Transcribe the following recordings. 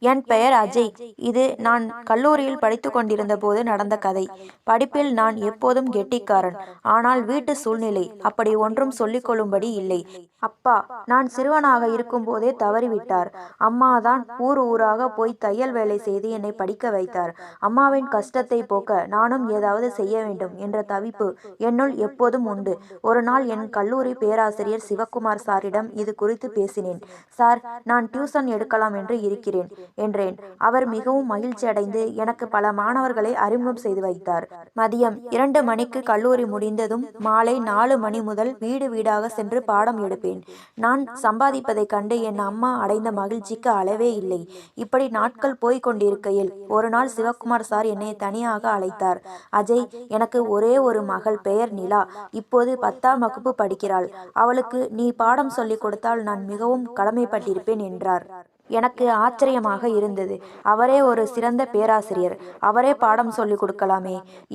என் பெயர் அஜய். இது நான் கல்லூரியில் படித்து கொண்டிருந்த போது நடந்த கதை. படிப்பில் நான் எப்போதும் கெட்டிக்காரன். ஆனால் வீட்டு சூழ்நிலை அப்படி ஒன்றும் சொல்லிக் கொள்ளும்படி இல்லை. அப்பா நான் சிறுவனாக இருக்கும்போதே தவறிவிட்டார். அம்மாதான் ஊர் ஊராக போய் தையல் வேலை செய்து என்னை படிக்க வைத்தார். அம்மாவின் கஷ்டத்தை போக்க நானும் ஏதாவது செய்ய வேண்டும் என்ற தவிப்பு என்னுள் எப்போதும் உண்டு. ஒரு நாள் என் கல்லூரி பேராசிரியர் சிவக்குமார் சாரிடம் இது குறித்து பேசினேன். சார், நான் டியூசன் எடுக்கலாம் என்று இருக்கிறேன் என்றேன். அவர் மிகவும் மகிழ்ச்சி அடைந்து எனக்கு பல மாணவர்களை அறிமுகம் செய்து வைத்தார். மதியம் 2 மணிக்கு கல்லூரி முடிந்ததும் மாலை 4 மணி முதல் வீடு வீடாக சென்று பாடம் எடுப்பேன். நான் சம்பாதிப்பதைக் கண்டு என் அம்மா அடைந்த மகிழ்ச்சிக்கு அளவே இல்லை. இப்படி நாட்கள் போய்க் கொண்டிருக்கையில் ஒரு நாள் சிவக்குமார் சார் என்னை தனியாக அழைத்தார். அஜய், எனக்கு ஒரே ஒரு மகள், பெயர் நிலா. இப்போது 10ஆம் வகுப்பு படிக்கிறாள். அவளுக்கு நீ பாடம் சொல்லிக் கொடுத்தால் நான் மிகவும் கடமைப்பட்டிருப்பேன் என்றார். எனக்கு ஆச்சரியமாக இருந்தது. அவரே ஒரு சிறந்த பேராசிரியர். அவரே பாடம் சொல்லிக் கொடுக்கலாமே.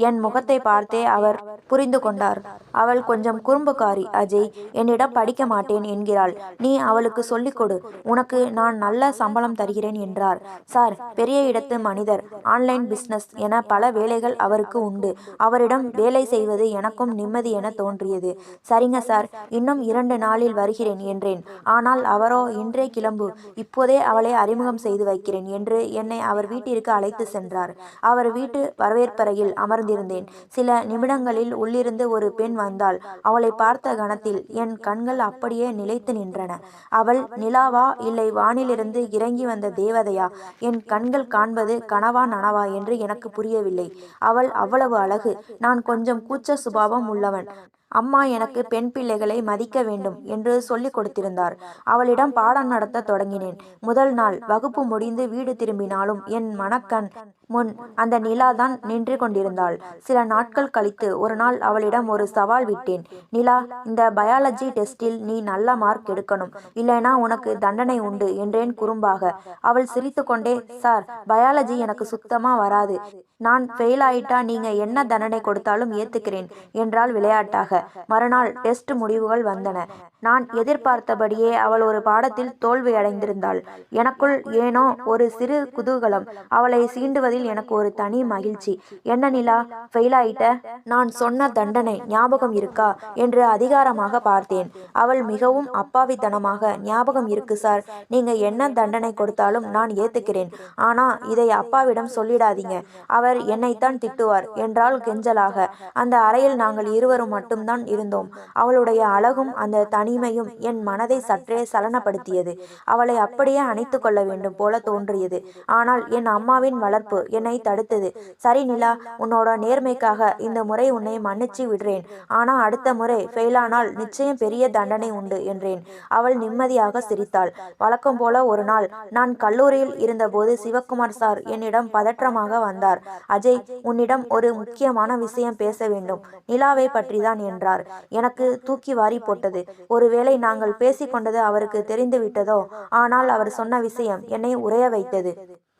என் முகத்தை பார்த்தே அவர் புரிந்து கொண்டார். அவள் கொஞ்சம் குறும்புக்காரி அஜய். என்னிடம் படிக்க மாட்டேன் என்கிறாள். நீ அவளுக்கு சொல்லிக் கொடு. உனக்கு நான் நல்ல சம்பளம் தருகிறேன் என்றார். சார், பெரிய இடத்து மனிதர். ஆன்லைன் பிசினஸ் என பல வேலைகள் அவருக்கு உண்டு. அவரிடம் வேலை செய்வது எனக்கும் நிம்மதி என தோன்றியது. சரிங்க சார், இன்னும் 2 நாளில் வருகிறேன் என்றேன். ஆனால் அவரோ இன்றே கிளம்பு, இப்போதே அவளை அறிமுகம் செய்து வைக்கிறேன் என்று என்னை அவர் வீட்டிற்கு அழைத்து சென்றார். அவர் வீட்டு வரவேற்பறையில் அமர்ந்திருந்தேன். சில நிமிடங்களில் உள்ளிருந்து ஒரு பெண் வந்தாள். அவளை பார்த்த கணத்தில் என் கண்கள் அப்படியே நிலைத்து நின்றன. அவள் நிலாவா, இல்லை வானிலிருந்து இறங்கி வந்த தேவதையா? என் கண்கள் காண்பது கனவா நனவா என்று எனக்கு புரியவில்லை. அவள் அவ்வளவு அழகு. நான் கொஞ்சம் கூச்ச சுபாவம் உள்ளவன். அம்மா எனக்கு பெண் பிள்ளைகளை மதிக்க வேண்டும் என்று சொல்லிக் கொடுத்திருந்தார். அவளிடம் பாடம் நடத்த தொடங்கினேன். முதல் நாள் வகுப்பு முடிந்து வீடு திரும்பினாலும் என் மனக்கண் முன் அந்த நிலாதான் நின்று கொண்டிருந்தாள். சில நாட்கள் கழித்து ஒரு நாள் அவளிடம் ஒரு சவால் விட்டேன். நிலா, இந்த பயாலஜி டெஸ்டில் நீ நல்ல மார்க் எடுக்கணும், இல்லைனா உனக்கு தண்டனை உண்டு என்றேன் குறும்பாக. அவள் சிரித்து கொண்டே, சார், பயாலஜி எனக்கு சுத்தமா வராது. நான் ஃபெயில் ஆயிட்டா நீங்க என்ன தண்டனை கொடுத்தாலும் ஏத்துக்கிறேன் என்றால் விளையாட்டாக. மறுநாள் டெஸ்ட் முடிவுகள் வந்தன. நான் எதிர்பார்த்தபடியே அவள் ஒரு பாடத்தில் தோல்வியடைந்திருந்தாள். எனக்குள் ஏனோ ஒரு சிறு குதூகலம். அவளை சீண்டுவதில் எனக்கு ஒரு தனி மகிழ்ச்சி. என்ன நிலா, ஃபெயில் ஆயிட்ட? நான் சொன்ன தண்டனை ஞாபகம் இருக்கா என்று அதிகாரமாக பார்த்தேன். அவள் மிகவும் அப்பாவித்தனமாக, ஞாபகம் இருக்கு சார், நீங்க என்ன தண்டனை கொடுத்தாலும் நான் ஏத்துக்கிறேன். ஆனா இதை அப்பாவிடம் சொல்லிடாதீங்க, அவர் என்னைத்தான் திட்டுவார் என்றால் கெஞ்சலாக. அந்த அறையில் நாங்கள் இருவரும் மட்டும்தான் இருந்தோம். அவளுடைய அழகும் அந்த தனிமையும் என் மனதை சற்றே சலனப்படுத்தியது. அவளை அப்படியே அணைத்து கொள்ள வேண்டும் போல தோன்றியது. ஆனால் என் அம்மாவின் வளர்ப்பு என்னை தடுத்தது. சரி நிலா, உன்னோட நேர்மைக்காக இந்த முறை உன்னை மன்னிச்சு விடுறேன். ஆனா அடுத்த முறை ஃபெயிலானால் நிச்சயம் பெரிய தண்டனை உண்டு என்றேன். அவள் நிம்மதியாக சிரித்தாள். வழக்கம் போல ஒரு நாள் நான் கல்லூரியில் இருந்தபோது சிவக்குமார் சார் என்னிடம் பதற்றமாக வந்தார். அஜய், உன்னிடம் ஒரு முக்கியமான விஷயம் பேச வேண்டும், நிலாவை பற்றிதான் என்றார். எனக்கு தூக்கி வாரி போட்டது. ஒருவேளை நாங்கள் பேசிக்கொண்டது அவருக்கு தெரிந்து விட்டதோ? ஆனால் அவர் சொன்ன விஷயம் என்னை உறைய வைத்தது.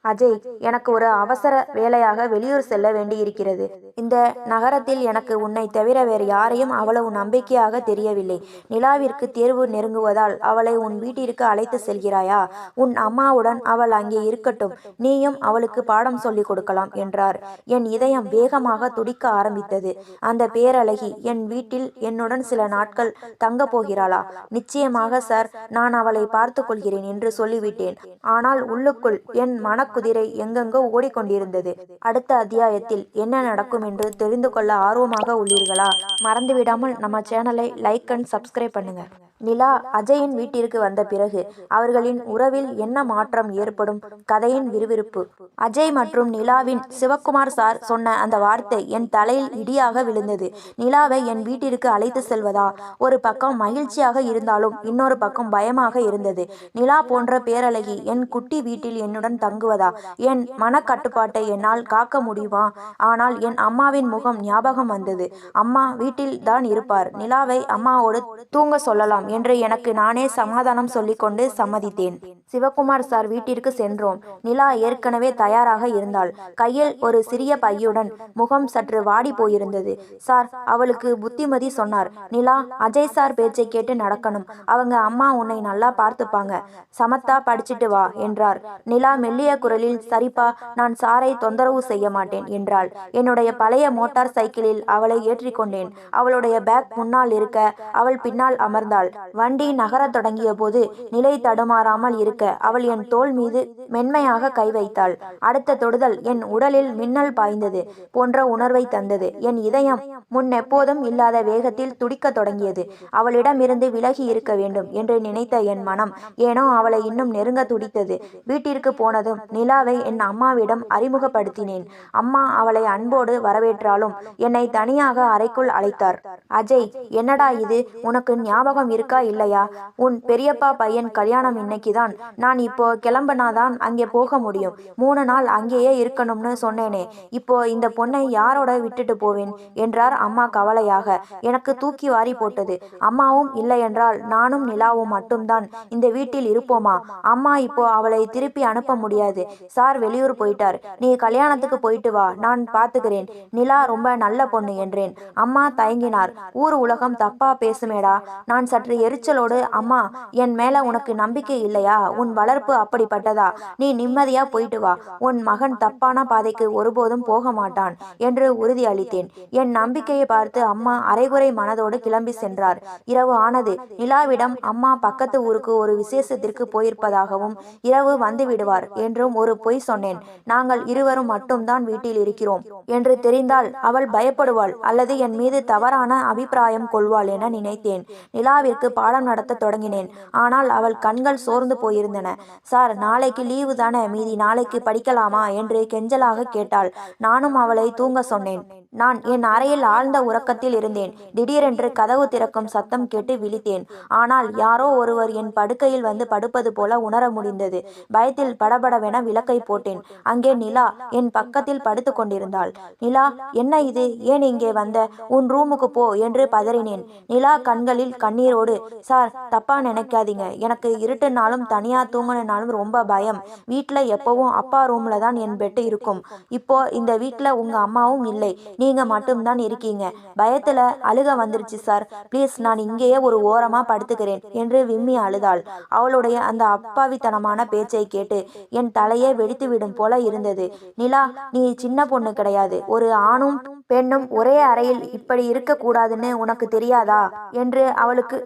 அஜய், எனக்கு ஒரு அவசர வேலையாக வெளியூர் செல்ல வேண்டியிருக்கிறது. இந்த நகரத்தில் எனக்கு உன்னை தவிர வேறு யாரையும் அவ்வளவு நம்பிக்கையாக தெரியவில்லை. நிலாவிற்கு தேர்வு நெருங்குவதால் அவளை உன் வீட்டிற்கு அழைத்து செல்கிறாயா? உன் அம்மாவுடன் அவள் அங்கே இருக்கட்டும், நீயும் அவளுக்கு பாடம் சொல்லிக் கொடுக்கலாம் என்றார். என் இதயம் வேகமாக துடிக்க ஆரம்பித்தது. அந்த பேரழகி என் வீட்டில் என்னுடன் சில நாட்கள் தங்க போகிறாளா? நிச்சயமாக சார், நான் அவளை பார்த்து கொள்கிறேன் என்று சொல்லிவிட்டேன். ஆனால் உள்ளுக்குள் என் குதிரை எங்கெங்கோ ஓடிக்கொண்டிருந்தது. அடுத்த அத்தியாயத்தில் என்ன நடக்கும் என்று தெரிந்து கொள்ள ஆர்வமாக உள்ளீர்களா? மறந்துவிடாமல் நம்ம சேனலை லைக் அண்ட் சப்ஸ்கிரைப் பண்ணுங்க. நிலா அஜயின் வீட்டிற்கு வந்த பிறகு அவர்களின் உறவில் என்ன மாற்றம் ஏற்படும்? கதையின் விறுவிறுப்பு. அஜய் மற்றும் நிலாவின் சிவக்குமார் சார் சொன்ன அந்த வார்த்தை என் தலையில் இடியாக விழுந்தது. நிலாவை என் வீட்டிற்கு அழைத்து செல்வதா? ஒரு பக்கம் மகிழ்ச்சியாக இருந்தாலும் இன்னொரு பக்கம் பயமாக இருந்தது. நிலா போன்ற பேரழகி என் குட்டி வீட்டில் என்னுடன் தங்குவதா? என் மனக்கட்டுப்பாட்டை என்னால் காக்க முடியுமா? ஆனால் என் அம்மாவின் முகம் ஞாபகம் வந்தது. அம்மா வீட்டில் தான் இருப்பார், நிலாவை அம்மாவோடு தூங்க சொல்லலாம் என்று எனக்கு நானே சமாதானம் சொல்லிக்கொண்டு சம்மதித்தேன். சிவகுமார் சார் வீட்டிற்கு சென்றோம். நிலா ஏற்கனவே தயாராக இருந்தாள். கையில் ஒரு சிறிய பையுடன். முகம் சற்று வாடி போயிருந்தது. சார், அவளுக்கு புத்திமதி சொன்னார். நிலா, அஜய் சார் பேச்சை கேட்டு நடக்கணும். அவங்க அம்மா உன்னை நல்லா பார்த்துப்பாங்க. சமத்தா படிச்சிட்டு வா என்றார். நிலா மெல்லிய குரலில், சரிப்பா, நான் சாரை தொந்தரவு செய்ய மாட்டேன் என்றாள். என்னுடைய பழைய மோட்டார் சைக்கிளில் அவளை ஏற்றிக்கொண்டேன். அவளுடைய பேக் முன்னால் இருக்க அவள் பின்னால் அமர்ந்தாள். வண்டி நகரத் தொடங்கிய போது நிலை தடுமாறாமல் இருக்க அவள் என் தோள் மீது மென்மையாக கை வைத்தாள். அடுத்த தொடுதல் என் உடலில் மின்னல் பாய்ந்தது போன்ற உணர்வை தந்தது. என் இதயம் முன்னெப்போதும் இல்லாத வேகத்தில் துடிக்கத் தொடங்கியது. அவளிடமிருந்து விலகி இருக்க வேண்டும் என்று நினைத்த என் மனம் ஏனோ அவளை இன்னும் நெருங்க துடித்தது. வீட்டிற்கு போனதும் நிலாவை என் அம்மாவிடம் அறிமுகப்படுத்தினேன். அம்மா அவளை அன்போடு வரவேற்றாலும் என்னை தனியாக அறைக்குள் அழைத்தார். அஜய், என்னடா இது, உனக்கு ஞாபகம் இருக்கா இல்லையா? உன் பெரியப்பா பையன் கல்யாணம் இன்னைக்குதான். நான் இப்போ கிளம்புனாதான் அங்கே போக முடியும். 3 நாள் அங்கேயே இருக்கணும்னு சொன்னேனே. இப்போ இந்த பொண்ணை யாரோட விட்டுட்டு போவேன் என்றார் அம்மா கவலையாக. எனக்கு தூக்கி வாரி போட்டது. அம்மாவும் இல்லை என்றால் நானும் நிலாவும் மட்டும்தான் இந்த வீட்டில் இருப்போமா? அம்மா இப்போ அவளை திருப்பி அனுப்ப முடியாது. சார் வெளியூர் போயிட்டார். நீ கல்யாணத்துக்கு போயிட்டு வா, நான் பார்த்துக்கிறேன். நிலா ரொம்ப நல்ல பொண்ணு என்றேன். அம்மா தயங்கினார். ஊர் உலகம் தப்பா பேசுமேடா. நான் சற்று எரிச்சலோடு, அம்மா, என் மேல உனக்கு நம்பிக்கை இல்லையா? உன் வளர்ப்பு அப்படிப்பட்டதா? நீ நிம்மதியா போயிட்டு வா. உன் மகன் தப்பான பாதைக்கு ஒருபோதும் போக மாட்டான் என்று உறுதி அளித்தேன். என் நம்பிக்கையை பார்த்து அம்மா அரைகுறை மனதோடு கிளம்பி சென்றார். இரவு ஆனது. நிலாவிடம் அம்மா பக்கத்து ஊருக்கு ஒரு விசேஷத்திற்கு போயிருப்பதாகவும் இரவு வந்து விடுவார் என்றும் ஒரு பொய் சொன்னேன். நாங்கள் இருவரும் மட்டும்தான் வீட்டில் இருக்கிறோம் என்று தெரிந்தால் அவள் பயப்படுவாள் அல்லது என் மீது தவறான அபிப்பிராயம் கொள்வாள் என நினைத்தேன். நிலாவிற்கு பாடம் நடத்த தொடங்கினேன். ஆனால் அவள் கண்கள் சோர்ந்து போயிருந்தன. சார், நாளைக்கு லீவு தானே, மீதி நாளைக்கு படிக்கலாமா என்று கெஞ்சலாக கேட்டாள். நானும் அவளை தூங்க சொன்னேன். நான் என் அறையில் ஆழ்ந்த உறக்கத்தில் இருந்தேன். திடீரென்று கதவு திறக்கும் சத்தம் கேட்டு விழித்தேன். ஆனால் யாரோ ஒருவர் என் படுக்கையில் வந்து படுப்பது போல உணர முடிந்தது. பயத்தில் படபடவென விளக்கை போட்டேன். அங்கே நிலா என் பக்கத்தில் படுத்து கொண்டிருந்தாள். நிலா, என்ன இது? ஏன் இங்கே வந்த? உன் ரூமுக்கு போ என்று பதறினேன். நிலா கண்களில் கண்ணீரோடு, சார், தப்பா நினைக்காதீங்க. எனக்கு இருட்டுனாலும் தனியா தூங்கணுனாலும் ரொம்ப பயம். வீட்டுல எப்பவும் அப்பா ரூம்ல தான் என் பெட்டு இருக்கும். இப்போ இந்த வீட்டுல உங்க அம்மாவும் இல்லை. நீங்க மட்டும்தான் இருக்கீங்க. பயத்துல அழுக வந்துருச்சு சார். ப்ளீஸ், நான் இங்கேயே ஒரு ஓரமா படுத்துக்கிறேன் என்று விம்மி அழுதாள். அவளுடைய அந்த அப்பாவித்தனமான பேச்சை கேட்டு என் தலையே வெடித்து விடும் போல இருந்தது. நிலா, நீ சின்ன பொண்ணு கிடையாது. ஒரு ஆணும் பெண்ணும் ஒரே அறையில் இப்படி இருக்க கூடாதுன்னு உனக்கு தெரியாதா என்று அவளுக்கு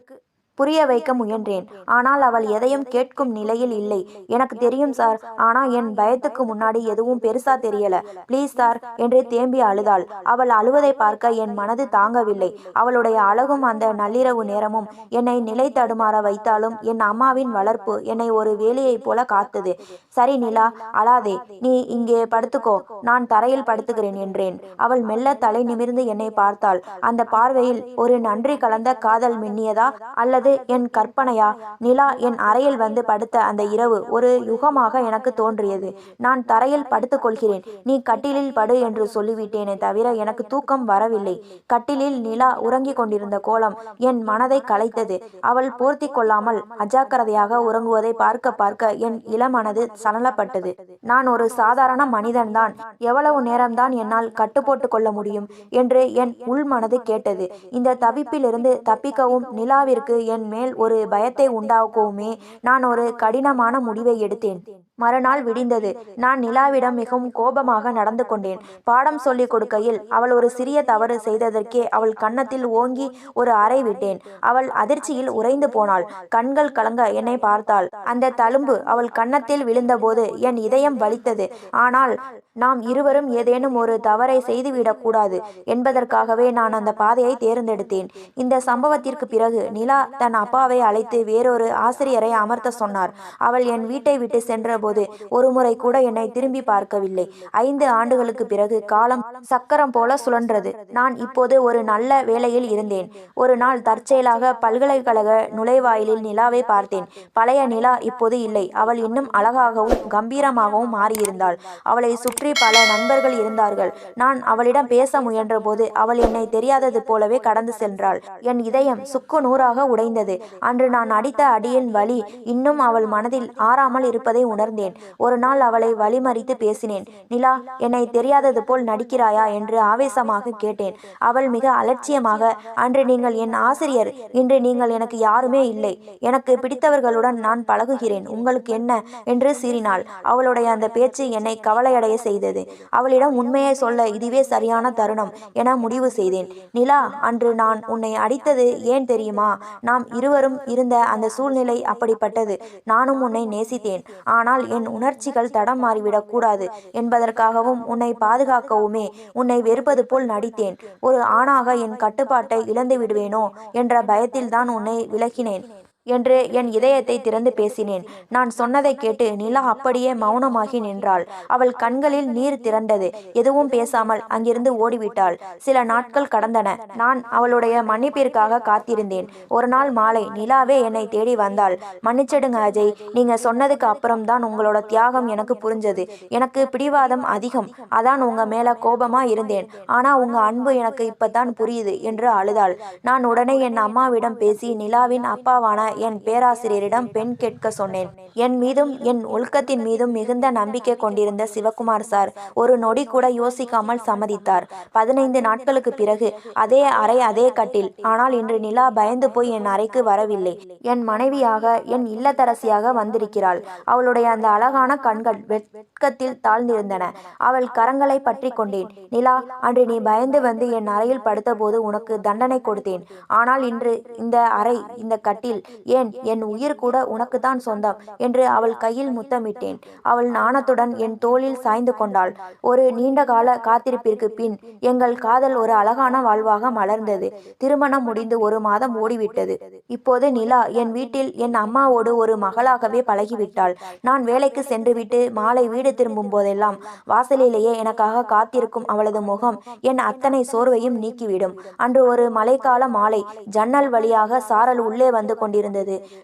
புரிய வைக்க முயன்றேன். ஆனால் அவள் எதையும் கேட்கும் நிலையில் இல்லை. எனக்கு தெரியும் சார், ஆனா என் பயத்துக்கு முன்னாடி எதுவும் பெருசா தெரியல. ப்ளீஸ் சார் என்று தேம்பி அழுதாள். அவள் அழுவதை பார்க்க என் மனது தாங்கவில்லை. அவளுடைய அழகும் அந்த நள்ளிரவு நேரமும் என்னை நிலை தடுமாற வைத்தாலும் என் அம்மாவின் வளர்ப்பு என்னை ஒரு வேலியைப் போல காத்தது. சரி நிலா, அழாதே. நீ இங்கே படுத்துக்கோ, நான் தரையில் படுத்துக்கிறேன் என்றேன். அவள் மெல்ல தலை நிமிர்ந்து என்னை பார்த்தாள். அந்த பார்வையில் ஒரு நன்றி கலந்த காதல் மின்னியதா அல்லது என் கற்பனையா? நிலா என் அறையில் வந்து படுத்த அந்த இரவு ஒரு யுகமாக எனக்கு தோன்றியது. நான் தரையில் படுத்துக் கொள்கிறேன், நீ கட்டிலில் படு என்று சொல்லிவிட்டேனே தவிர எனக்கு தூக்கம் வரவில்லை. கட்டிலில் நிலா உறங்கிக் கொண்டிருந்த கோலம் என் மனதை கலைத்தது. அவள் போர்த்தி கொள்ளாமல் அஜாக்கிரதையாக உறங்குவதை பார்க்க பார்க்க என் இளமனது சலனப்பட்டது. நான் ஒரு சாதாரண மனிதன்தான். எவ்வளவு நேரம்தான் என்னால் கட்டு போட்டு கொள்ள முடியும் என்று என் உள் மனது கேட்டது. இந்த தவிப்பிலிருந்து தப்பிக்கவும் நிலாவிற்கு என் மேல் ஒரு பயத்தை உண்டாக்கவுமே நான் ஒரு கடினமான முடிவை எடுத்தேன். மறுநாள் விடிந்தது. நான் நிலாவிடம் மிகவும் கோபமாக நடந்து கொண்டேன். பாடம் சொல்லிக் கொடுக்கையில் அவள் ஒரு சிறிய தவறு செய்ததற்கே அவள் கன்னத்தில் ஓங்கி ஒரு அறை விட்டேன். அவள் அதிர்ச்சியில் உறைந்து போனாள். கண்கள் கலங்க என்னை பார்த்தாள். அந்த தழும்பு அவள் கன்னத்தில் விழுந்தபோது என் இதயம் வலித்தது. ஆனால் நாம் இருவரும் ஏதேனும் ஒரு தவறை செய்துவிடக் கூடாது என்பதற்காகவே நான் அந்த பாதையை தேர்ந்தெடுத்தேன். இந்த சம்பவத்திற்கு பிறகு நிலா தன் அப்பாவை அழைத்து வேறொரு ஆசிரியரை அமர்த்த சொன்னார். அவள் என் வீட்டை விட்டு சென்ற போது ஒருமுறை கூட என்னை திரும்பி பார்க்கவில்லை. 5 ஆண்டுகளுக்கு பிறகு காலம் சக்கரம் போல சுழன்றது. நான் இப்போது ஒரு நல்ல வேலையில் இருந்தேன். ஒரு நாள் தற்செயலாக பல்கலைக்கழக நுழைவாயிலில் நிலாவை பார்த்தேன். பழைய நிலா இப்போது இல்லை. அவள் இன்னும் அழகாகவும் கம்பீரமாகவும் மாறியிருந்தாள். அவளை சுற்றி பல நண்பர்கள் இருந்தார்கள். நான் அவளிடம் பேச முயன்றபோது அவள் என்னை தெரியாதது போலவே கடந்து சென்றாள். என் இதயம் சுக்கு நூறாக உடைந்தது. அன்று நான் அடித்த அடியின் வலி இன்னும் அவள் மனதில் ஆறாமல் இருப்பதை உணர்ந்தேன். ஒரு நாள் அவளை வழிமறித்து பேசினேன். நிலா, என்னை தெரியாதது போல் நடிக்கிறாயா என்று ஆவேசமாக கேட்டேன். அவள் மிக அலட்சியமாக, அன்று நீங்கள் என் ஆசிரியர், இன்று நீங்கள் எனக்கு யாருமே இல்லை. எனக்கு பிடித்தவர்களுடன் நான் பழகுகிறேன், உங்களுக்கு என்ன என்று சீறினாள். அவளுடைய அந்த பேச்சு என்னை கவலையடைய செய்தது. அவளிடம் உண்மையை சொல்ல இதுவே சரியான தருணம் என முடிவு செய்தேன். நிலா, அன்று நான் உன்னை அடித்தது ஏன் தெரியுமா? நாம் இருவரும் இருந்த அந்த சூழ்நிலை அப்படிப்பட்டது. நானும் உன்னை நேசித்தேன். ஆனால் என் உணர்ச்சிகள் தடம் மாறிவிடக் கூடாது என்பதற்காகவும் உன்னை பாதுகாக்கவுமே உன்னை வெறுப்பது போல் நடித்தேன். ஒரு ஆணாக என் கட்டுப்பாட்டை இழந்து விடுவேனோ என்ற பயத்தில்தான் உன்னை விலகினேன் என்று என் இதயத்தை திறந்து பேசினேன். நான் சொன்னதை கேட்டு நிலா அப்படியே மௌனமாகி நின்றாள். அவள் கண்களில் நீர் திரண்டது. எதுவும் பேசாமல் அங்கிருந்து ஓடிவிட்டாள். சில நாட்கள் கடந்தன. நான் அவளுடைய மன்னிப்பிற்காக காத்திருந்தேன். ஒரு நாள் மாலை நிலாவே என்னை தேடி வந்தாள். மன்னிச்சிடுங்க அஜய், நீங்க சொன்னதுக்கு அப்புறம் தான் உங்களோட தியாகம் எனக்கு புரிஞ்சது. எனக்கு பிடிவாதம் அதிகம், அதான் உங்க மேல கோபமா இருந்தேன். ஆனா உங்க அன்பு எனக்கு இப்பதான் புரியுது என்று அழுதாள். நான் உடனே என் அம்மாவிடம் பேசி நிலாவின் அப்பாவான என் பேராசிரியரிடம் பெண் கேட்க சொன்னேன். என் மீதும் என் ஒழுக்கத்தின் மீதும் மிகுந்த நம்பிக்கை கொண்டிருந்த சிவகுமார் சார் ஒரு நொடி கூட யோசிக்காமல் சம்மதித்தார். 15 நாட்களுக்கு பிறகு அதே அறை, அதே கட்டில். ஆனால் இன்று நிலா பயந்து போய் என் அறைக்கு வரவில்லை. என் மனைவியாக, என் இல்லத்தரசியாக வந்திருக்கிறாள். அவளுடைய அந்த அழகான கண்கள் வெட்கத்தில் தாழ்ந்திருந்தன. அவள் கரங்களை பற்றி கொண்டேன். நிலா, அன்று நீ பயந்து வந்து என் அறையில் படுத்தபோது உனக்கு தண்டனை கொடுத்தேன். ஆனால் இன்று இந்த அறை, இந்த கட்டில், ஏன் என் உயிர் கூட உனக்குத்தான் சொந்தம் என்று அவள் கையில் முத்தமிட்டேன். அவள் நாணத்துடன் என் தோளில் சாய்ந்து கொண்டாள். ஒரு நீண்ட கால காத்திருப்பிற்கு பின் எங்கள் காதல் ஒரு அழகான வாழ்வாக மலர்ந்தது. திருமணம் முடிந்து 1 மாதம் ஓடிவிட்டது. இப்போது நிலா என் வீட்டில் என் அம்மாவோடு ஒரு மகளாகவே பழகிவிட்டாள். நான் வேலைக்கு சென்றுவிட்டு மாலை வீடு திரும்பும் போதெல்லாம் வாசலிலேயே எனக்காக காத்திருக்கும் அவளது முகம் என் அத்தனை சோர்வையும் நீக்கிவிடும். அன்று ஒரு மழைக்கால மாலை, ஜன்னல் வழியாக சாரல் உள்ளே வந்து கொண்டிருந்தது.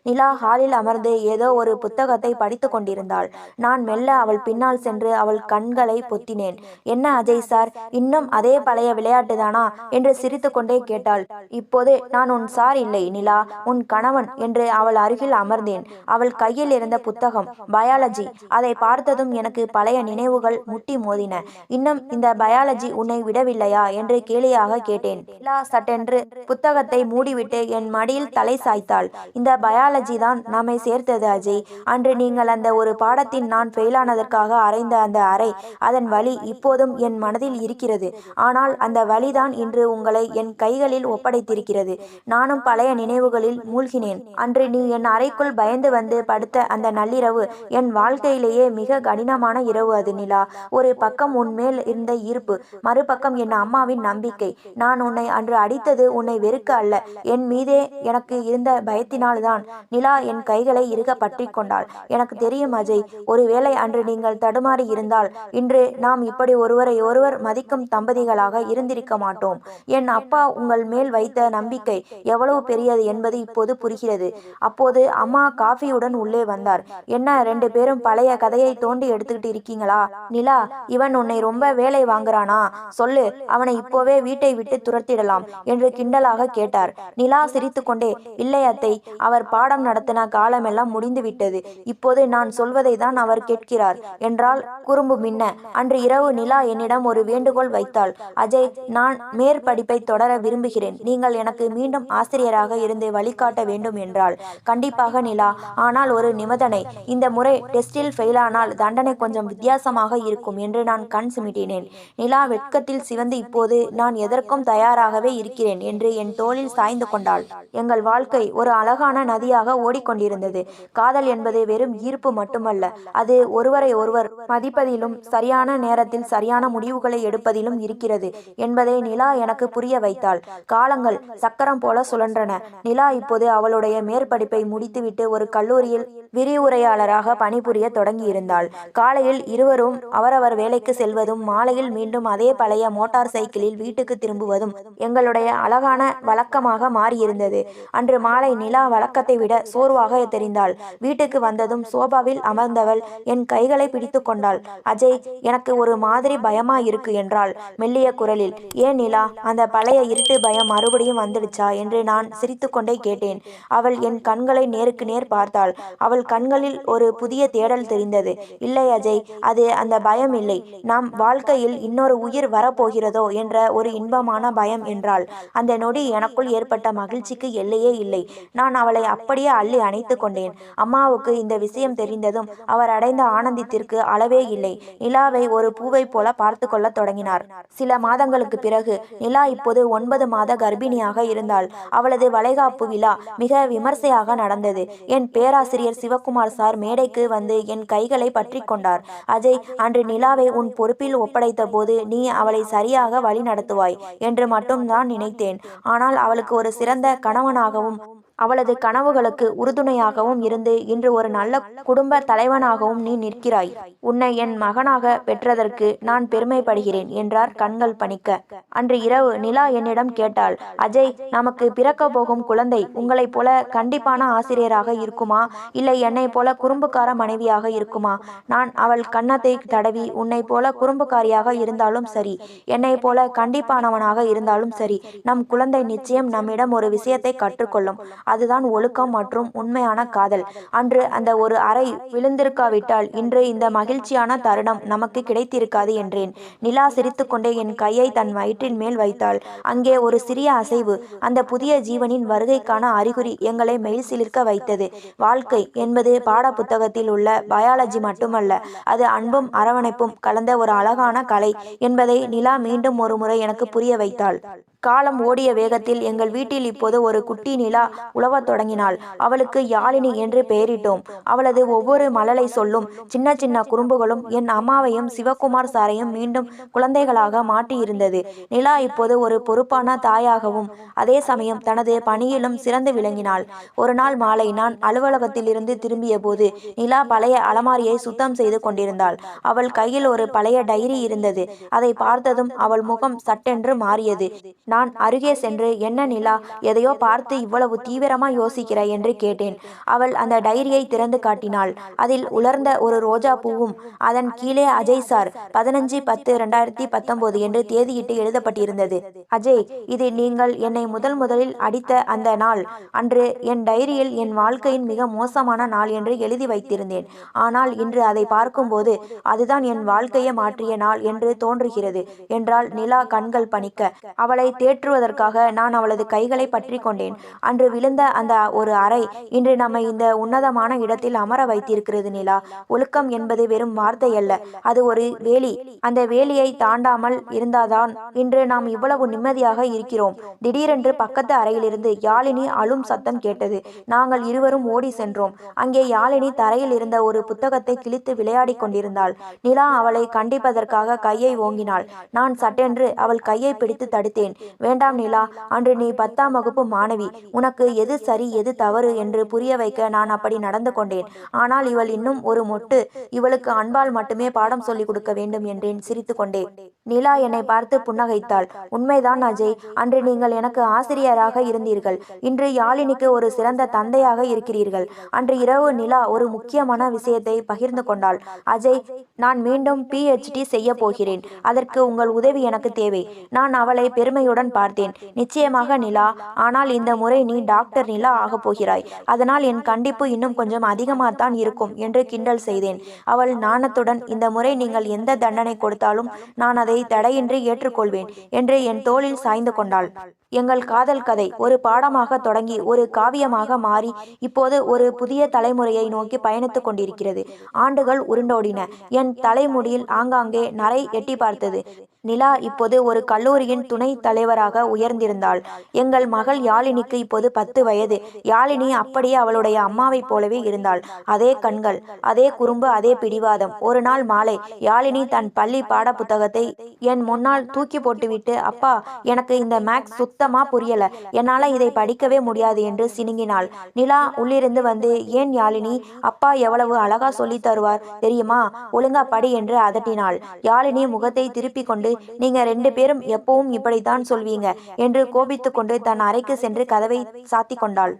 நிலா ஹாலில் அமர்ந்து ஏதோ ஒரு புத்தகத்தை படித்து கொண்டிருந்தாள். நான் மெல்ல அவள் பின்னால் சென்று அவள் கண்களை பொத்தினேன். என்ன அஜய் சார், இன்னும் அதே பழைய விளையாட்டுதானா என்று சிரித்து கொண்டே கேட்டாள். இப்போது நான் உன் சார் இல்லை நிலா, உன் கணவன் என்று அவள் அருகில் அமர்ந்தேன். அவள் கையில் இருந்த புத்தகம் பயாலஜி. அதை பார்த்ததும் எனக்கு பழைய நினைவுகள் முட்டி மோதின. இன்னும் இந்த பயாலஜி உன்னை விடவில்லையா என்று கேலியாக கேட்டேன். நிலா சட்டென்று புத்தகத்தை மூடிவிட்டு என் மடியில் தலை சாய்த்தாள். இந்த பயாலஜி தான் நம்மை சேர்த்தது அஜய். அன்று நீங்கள் அந்த ஒரு பாடத்தின் நான் ஃபெயிலானதற்காக அறைந்த அந்த அறை, அதன் வலி இப்போதும் என் மனதில் இருக்கிறது. ஆனால் அந்த வலிதான் இன்று உங்களை என் கைகளில் ஒப்படைத்திருக்கிறது. நானும் பழைய நினைவுகளில் மூழ்கினேன். அன்று நீ என் அறைக்குள் பயந்து வந்து படுத்த அந்த நள்ளிரவு என் வாழ்க்கையிலேயே மிக கடினமான இரவு அது நிலா. ஒரு பக்கம் உன் மேல் இருந்த ஈர்ப்பு, மறுபக்கம் என் அம்மாவின் நம்பிக்கை. நான் உன்னை அன்று அடித்தது உன்னை வெறுக்க அல்ல, என் மீதே எனக்கு இருந்த பயத்தினால்தான். நிலா என் கைகளை இறுக பற்றி கொண்டாள். எனக்கு தெரியும் அஜய், ஒருவேளை அன்று நீங்கள் தடுமாறி இருந்தால் இன்று நாம் இப்படி ஒருவரை ஒருவர் மதிக்கும் தம்பதிகளாக இருந்திருக்க மாட்டோம். என் அப்பா உங்கள் மேல் வைத்த நம்பிக்கை எவ்வளவு பெரியது என்பது இப்போது புரிகிறது. அப்போது அம்மா காஃபியுடன் உள்ளே வந்தார். என்ன 2 பேரும் பழைய கதையை தோண்டி எடுத்துக்கிட்டு இருக்கீங்களா? நிலா, இவன் உன்னை ரொம்ப வேலை வாங்குறானா? சொல்லு, அவனை இப்போவே வீட்டை விட்டு துரத்திடலாம் என்று கிண்டலாக கேட்டார். நிலா சிரித்து கொண்டே, இல்லை அத்தை, அவர் பாடம் நடத்தின காலமெல்லாம் முடிந்து விட்டது. இப்போது நான் சொல்வதை தான் அவர் கேட்கிறார் என்றால் குறும்பு மின்ன. அன்று இரவு நிலா என்னிடம் ஒரு வேண்டுகோள் வைத்தாள். அஜய், நான் மேற்படிப்பை தொடர விரும்புகிறேன். நீங்கள் எனக்கு மீண்டும் ஆசிரியராக இருந்து வழிகாட்ட வேண்டும் என்றாள். கண்டிப்பாக நிலா, ஆனால் ஒரு நிபந்தனை. இந்த முறை டெஸ்டில் ஃபெயிலானால் தண்டனை கொஞ்சம் வித்தியாசமாக இருக்கும் என்று நான் கண் சிமிட்டினேன். நிலா வெட்கத்தில் சிவந்து, இப்போது நான் எதற்கும் தயாராகவே இருக்கிறேன் என்று என் தோளில் சாய்ந்து கொண்டாள். எங்கள் வாழ்க்கை ஒரு அழகான அழகான நதியாக ஓடிக்கொண்டிருந்தது. காதல் என்பது வெறும் ஈர்ப்பு மட்டுமல்ல, அது ஒருவரை ஒருவர் மதிப்பதிலும் சரியான நேரத்தில் சரியான முடிவுகளை எடுப்பதிலும் இருக்கிறது என்பதை நிலா எனக்கு புரிய வைத்தாள். காலங்கள் சக்கரம் போல சுழன்றன. நிலா இப்போது அவளுடைய மேற்படிப்பை முடித்துவிட்டு ஒரு கல்லூரியில் விரிவுரையாளராக பணிபுரிய தொடங்கியிருந்தாள். காலையில் இருவரும் அவரவர் வேலைக்கு செல்வதும் மாலையில் மீண்டும் அதே பழைய மோட்டார் சைக்கிளில் வீட்டுக்கு திரும்புவதும் எங்களுடைய அழகான வழக்கமாக மாறியிருந்தது. அன்று மாலை நிலா வழக்கத்தை விட சோர்வாக தெரிந்தாள். வீட்டுக்கு வந்ததும் சோபாவில் அமர்ந்தவள் என் கைகளை பிடித்து கொண்டாள். அஜய், எனக்கு ஒரு மாதிரி பயமா இருக்கு என்றாள் மெல்லிய குரலில். ஏன் நிலா, அந்த பழைய இருட்டு பயம் மறுபடியும் வந்துடுச்சா என்று நான் சிரித்துக்கொண்டே கேட்டேன். அவள் என் கண்களை நேருக்கு நேர் பார்த்தாள். அவள் கண்களில் ஒரு புதிய தேடல் தெரிந்தது. இல்லை அஜய், அது அந்த பயம் இல்லை. நம் வாழ்க்கையில் இன்னொரு உயிர் வரப்போகிறதோ என்ற ஒரு இன்பமான பயம் என்றாள். அந்த நொடி எனக்குள் ஏற்பட்ட மகிழ்ச்சிக்கு எல்லையே இல்லை. நான் அவளை அப்படியே அள்ளி அணைத்து கொண்டேன். அம்மாவுக்கு இந்த விஷயம் தெரிந்ததும் அவர் அடைந்த ஆனந்தத்திற்கு அளவே இல்லை. நிலாவை ஒரு பூவை போல பார்த்து கொள்ள தொடங்கினார். சில மாதங்களுக்கு பிறகு நிலா இப்போது 9 மாத கர்ப்பிணியாக இருந்தாள். அவளது வளைகாப்பு விழா மிக விமர்சையாக நடந்தது. என் பேராசிரியர் சிவகுமார் சார் மேடைக்கு வந்து என் கைகளை பற்றி கொண்டார். அஜய், அன்று நிலாவை உன் பொறுப்பில் ஒப்படைத்த போது நீ அவளை சரியாக வழி நடத்துவாய் என்று மட்டும்தான் நினைத்தேன். ஆனால் அவளுக்கு ஒரு சிறந்த கணவனாகவும் அவளது கனவுகளுக்கு உறுதுணையாகவும் இருந்து இன்று ஒரு நல்ல குடும்ப தலைவனாகவும் நீ நிற்கிறாய். உன்னை என் மகனாக பெற்றதற்கு நான் பெருமைப்படுகிறேன் என்றார் கண்கள் பணிக்க. அன்று இரவு நிலா என்னிடம் கேட்டாள், அஜய், நமக்கு பிறக்க போகும் குழந்தை உங்களைப் போல கண்டிப்பான ஆசிரியராக இருக்குமா, இல்லை என்னை போல குறும்புக்கார மனைவியாக இருக்குமா? நான் அவள் கன்னத்தை தடவி, உன்னை போல குறும்புக்காரியாக இருந்தாலும் சரி, என்னை போல கண்டிப்பானவனாக இருந்தாலும் சரி, நம் குழந்தை நிச்சயம் நம்மிடம் ஒரு விஷயத்தை கற்றுக்கொள்ளும். அதுதான் ஒழுக்கம் மற்றும் உண்மையான காதல். அன்று அந்த ஒரு அறை விழுந்திருக்காவிட்டால் இன்று இந்த மகிழ்ச்சியான தருணம் நமக்கு கிடைத்திருக்காது என்றேன். நிலா சிரித்துக்கொண்டே என் கையை தன் வயிற்றின் மேல் வைத்தாள். அங்கே ஒரு சிறிய அசைவு. அந்த புதிய ஜீவனின் வருகைக்கான அறிகுறி எங்களை மெய் சிலிர்க்க வைத்தது. வாழ்க்கை என்பது பாட புத்தகத்தில் உள்ள பயாலஜி மட்டுமல்ல, அது அன்பும் அரவணைப்பும் கலந்த ஒரு அழகான கலை என்பதை நிலா மீண்டும் ஒரு முறை எனக்கு புரிய வைத்தாள். காலம் ஓடிய வேகத்தில் எங்கள் வீட்டில் இப்போது ஒரு குட்டி நிலா உலவத் தொடங்கினாள். அவளுக்கு யாழினி என்று பெயரிட்டோம். அவளது ஒவ்வொரு மழலை சொல்லும் சின்ன சின்ன குறும்புகளும் என் அம்மாவையும் சிவகுமார் சாரையும் மீண்டும் குழந்தைகளாக மாற்றியிருந்தது. நிலா இப்போது ஒரு பொறுப்பான தாயாகவும் அதே சமயம் தனது பணியிலும் சிறந்து விளங்கினாள். ஒரு நாள் மாலை நான் அலுவலகத்தில் இருந்து திரும்பிய போது நிலா பழைய அலமாரியை சுத்தம் செய்து கொண்டிருந்தாள். அவள் கையில் ஒரு பழைய டைரி இருந்தது. அதை பார்த்ததும் அவள் முகம் சட்டென்று மாறியது. நான் அருகே சென்று, என்ன நிலா, எதையோ பார்த்து இவ்வளவு தீவிரமா யோசிக்கிறாய் என்று கேட்டேன். அவள் அந்த டைரியை திறந்து காட்டினாள். அதில் உலர்ந்த ஒரு ரோஜா பூவும் அதன் கீழே அஜய் சார் 15/10/2019 என்று தேதியிட்டு எழுதப்பட்டிருந்தது. அஜய், இது நீங்கள் என்னை முதலில் அடித்த அந்த நாள். அன்று என் டைரியில் என் வாழ்க்கையின் மிக மோசமான நாள் என்று எழுதி வைத்திருந்தேன். ஆனால் இன்று அதை பார்க்கும்போது அதுதான் என் வாழ்க்கையை மாற்றிய நாள் என்று தோன்றுகிறது என்றாள் நிலா கண்கள் பணிக்க. அவளை தேற்றுவதற்காக நான் அவளது கைகளை பற்றி கொண்டேன். அன்று விழுந்த அந்த ஒரு அறை இன்று நம்மை இந்த உன்னதமான இடத்தில் அமர வைத்திருக்கிறது நிலா. ஒழுக்கம் என்பது வெறும் வார்த்தை அல்ல, அது ஒரு வேலி. அந்த வேலியை தாண்டாமல் இருந்தால்தான் இன்று நாம் இவ்வளவு நிம்மதியாக இருக்கிறோம். திடீரென்று பக்கத்து அறையிலிருந்து யாழினி அழும் சத்தம் கேட்டது. நாங்கள் இருவரும் ஓடி சென்றோம். அங்கே யாழினி தரையில் இருந்த ஒரு புத்தகத்தை கிழித்து விளையாடி கொண்டிருந்தாள். நிலா அவளை கண்டிப்பதற்காக கையை ஓங்கினாள். நான் சட்டென்று அவள் கையை பிடித்து தடுத்தேன். வேண்டாம் நிலா, அன்று நீ 10ஆம் வகுப்பு மாணவி. உனக்கு எது சரி எது தவறு என்று புரிய வைக்க நான் அப்படி நடந்து கொண்டேன். ஆனால் இவள் இன்னும் ஒரு மொட்டு. இவளுக்கு அன்பால் மட்டுமே பாடம் சொல்லிக் கொடுக்க வேண்டும் என்றேன் சிரித்து கொண்டே. நிலா என்னை பார்த்து புன்னகைத்தாள். உண்மைதான் அஜய், அன்று நீங்கள் எனக்கு ஆசிரியராக இருந்தீர்கள். இன்று யாழினிக்கு ஒரு சிறந்த தந்தையாக இருக்கிறீர்கள். அன்று இரவு நிலா ஒரு முக்கியமான விஷயத்தை பகிர்ந்து கொண்டாள். அஜய், நான் மீண்டும் PhD செய்ய போகிறேன். அதற்கு உங்கள் உதவி எனக்கு தேவை. நான் அவளை பெருமையுடன் பார்த்தேன். நிச்சயமாக நிலா, ஆனால் இந்த முறை நீ டாக்டர் நிலா ஆகப் போகிறாய். அதனால் என் கண்டிப்பு இன்னும் கொஞ்சம் அதிகமாகத்தான் இருக்கும் என்று கிண்டல் செய்தேன். அவள் நாணத்துடன், இந்த முறை நீங்கள் எந்த தண்டனை கொடுத்தாலும் நான் அதை தடையின்றி ஏற்றுக்கொள்வேன் என்று என் தோளில் சாய்ந்து கொண்டாள். எங்கள் காதல் கதை ஒரு பாடமாக தொடங்கி ஒரு காவியமாக மாறி இப்போது ஒரு புதிய தலைமுறையை நோக்கி பயணித்துக் கொண்டிருக்கிறது. ஆண்டுகள் உருண்டோடின. என் தலைமுடியில் ஆங்காங்கே நரை எட்டி பார்த்தது. நிலா இப்போது ஒரு கல்லூரியின் துணை தலைவராக உயர்ந்திருந்தாள். எங்கள் மகள் யாழினிக்கு இப்போது 10 வயது. யாழினி அப்படியே அவளுடைய அம்மாவைப் போலவே இருந்தாள். அதே கண்கள், அதே குறும்பு, அதே பிடிவாதம். ஒரு நாள் மாலை யாழினி தன் பள்ளி பாட புத்தகத்தை என் முன்னால் தூக்கி போட்டுவிட்டு, அப்பா, எனக்கு இந்த மேக்ஸ் சுத்தமா புரியல, என்னால இதை படிக்கவே முடியாது என்று சினுங்கினாள். நிலா உள்ளிருந்து வந்து, ஏன் யாழினி, அப்பா எவ்வளவு அழகா சொல்லி தருவார் தெரியுமா, ஒழுங்கா படி என்று அதட்டினாள். யாழினி முகத்தை திருப்பி கொண்டு, நீங்க 2 பேரும் எப்பவும் இப்படித்தான் சொல்வீங்க என்று கோபித்து கொண்டு தன் அறைக்கு சென்று கதவை சாத்தி கொண்டாள்.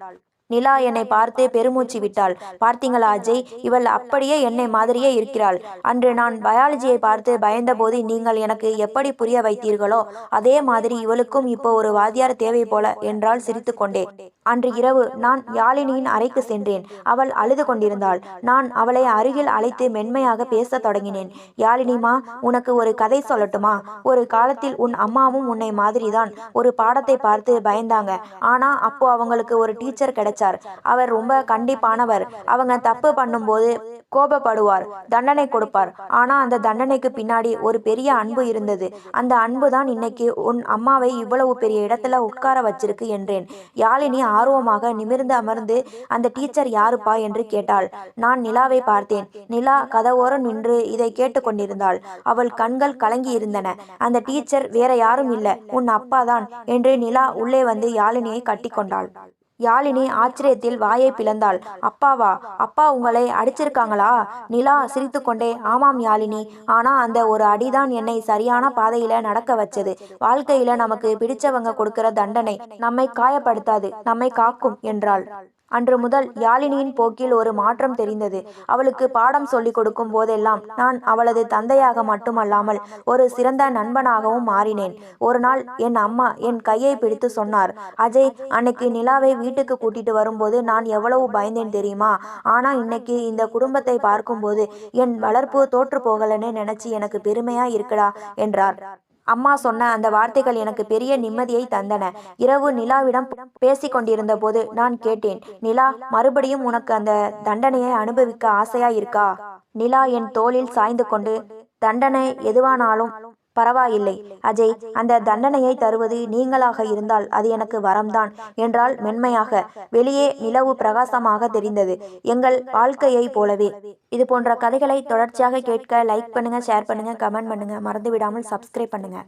நிலா என்னை பார்த்து பெருமூச்சு விட்டாள். பார்த்தீங்களா அஜய், இவள் அப்படியே என்னை மாதிரியே இருக்கிறாள். அன்று நான் பயாலஜியை பார்த்து பயந்தபோது நீங்கள் எனக்கு எப்படி புரிய வைத்தீர்களோ அதே மாதிரி இவளுக்கும் இப்போ ஒரு வாத்தியார் தேவை போல என்றாள் சிரித்துக்கொண்டே. அன்று இரவு நான் யாழினியின் அறைக்கு சென்றேன். அவள் அழுது கொண்டிருந்தாள். நான் அவளை அருகில் அழைத்து மென்மையாக பேசத் தொடங்கினேன். யாழினிமா, உனக்கு ஒரு கதை சொல்லட்டுமா? ஒரு காலத்தில் உன் அம்மாவும் உன்னை மாதிரிதான் ஒரு பாடத்தை பார்த்து பயந்தாங்க. ஆனா அப்போ அவங்களுக்கு ஒரு டீச்சர் கிடைச்சார். அவர் ரொம்ப கண்டிப்பானவர். அவங்க தப்பு பண்ணும்போது கோபப்படுவார், தண்டனை கொடுப்பார். ஆனா அந்த தண்டனைக்கு பின்னாடி ஒரு பெரிய அன்பு இருந்தது. அந்த அன்பு தான் இன்னைக்கு உன் அம்மாவை இவ்வளவு பெரிய இடத்துல உட்கார வச்சிருக்கு என்றேன். யாழினி ஆர்வமாக நிமிர்ந்து அமர்ந்து, அந்த டீச்சர் யாருப்பா என்று கேட்டாள். நான் நிலாவை பார்த்தேன். நிலா கதவோரம் நின்று இதை கேட்டு கொண்டிருந்தாள். அவள் கண்கள் கலங்கி இருந்தன. அந்த டீச்சர் வேற யாரும் இல்ல, உன் அப்பாதான் என்று நிலா உள்ளே வந்து யாழினியை கட்டி கொண்டாள். யாழினி ஆச்சரியத்தில் வாயை பிளந்தாள். அப்பாவா? அப்பா உங்களை அடிச்சிருக்காங்களா? நிலா சிரித்துக்கொண்டே, ஆமாம் யாழினி, ஆனா அந்த ஒரு அடிதான் என்னை சரியான பாதையில நடக்க வச்சது. வாழ்க்கையில நமக்கு பிடிச்சவங்க கொடுக்கிற தண்டனை நம்மை காயப்படுத்தாது, நம்மை காக்கும் என்றாள். அன்று முதல் யாழினியின் போக்கில் ஒரு மாற்றம் தெரிந்தது. அவளுக்கு பாடம் சொல்லிக் கொடுக்கும் போதெல்லாம் நான் அவளது தந்தையாக மட்டுமல்லாமல் ஒரு சிறந்த நண்பனாகவும் மாறினேன். ஒரு நாள் என் அம்மா என் கையை பிடித்து சொன்னார், அஜய், அன்னைக்கு நிலாவை வீட்டுக்கு கூட்டிட்டு வரும்போது நான் எவ்வளவு பயந்தேன் தெரியுமா? ஆனா இன்னைக்கு இந்த குடும்பத்தை பார்க்கும்போது என் வளர்ப்பு தோற்று போகலன்னு நினைச்சு எனக்கு பெருமையா இருக்குடா என்றார். அம்மா சொன்ன அந்த வார்த்தைகள் எனக்கு பெரிய நிம்மதியை தந்தன. இரவு நிலாவிடம் பேசி கொண்டிருந்த போது நான் கேட்டேன், நிலா, மறுபடியும் உனக்கு அந்த தண்டனையை அனுபவிக்க ஆசையா இருக்கா? நிலா என் தோளில் சாய்ந்து கொண்டு, தண்டனை எதுவானாலும் பரவாயில்லை அஜய், அந்த தண்டனையை தருவது நீங்களாக இருந்தால் அது எனக்கு வரம்தான் என்றால் மென்மையாக. வெளியே நிலவு பிரகாசமாக தெரிந்தது, எங்கள் வாழ்க்கையை போலவே. இது போன்ற கதைகளை தொடர்ச்சியாக கேட்க லைக் பண்ணுங்க, ஷேர் பண்ணுங்க, கமெண்ட் பண்ணுங்க, மறந்து விடாமல் சப்ஸ்கிரைப் பண்ணுங்க.